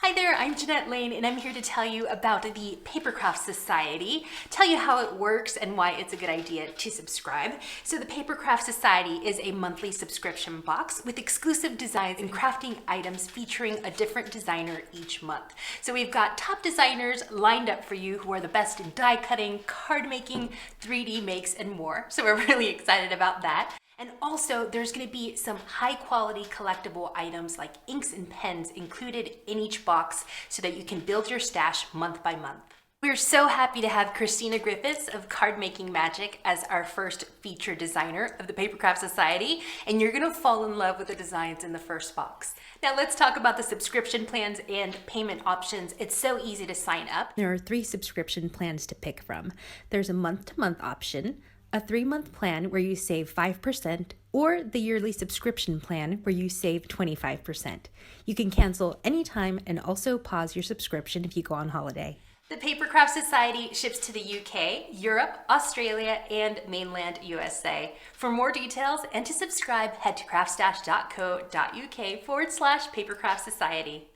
Hi there, I'm Jeanette Lane and I'm here to tell you about the Papercraft Society, tell you how it works and why it's a good idea to subscribe. So the Papercraft Society is a monthly subscription box with exclusive designs and crafting items featuring a different designer each month. So we've got top designers lined up for you who are the best in die cutting, card making, 3D makes, and more. So we're really excited about that. And also, there's going to be some high quality collectible items like inks and pens included in each box so that you can build your stash month by month. We're so happy to have Christina Griffiths of Card Making Magic as our first feature designer of the Papercraft Society, and you're going to fall in love with the designs in the first box. Now let's talk about the subscription plans and payment options. It's so easy to sign up. There are 3 subscription plans to pick from. There's a month-to-month option, a 3-month plan where you save 5%, or the yearly subscription plan where you save 25%. You can cancel anytime and also pause your subscription if you go on holiday. The Papercraft Society ships to the UK, Europe, Australia, and mainland USA. For more details and to subscribe, head to craftstash.co.uk/Papercraft Society.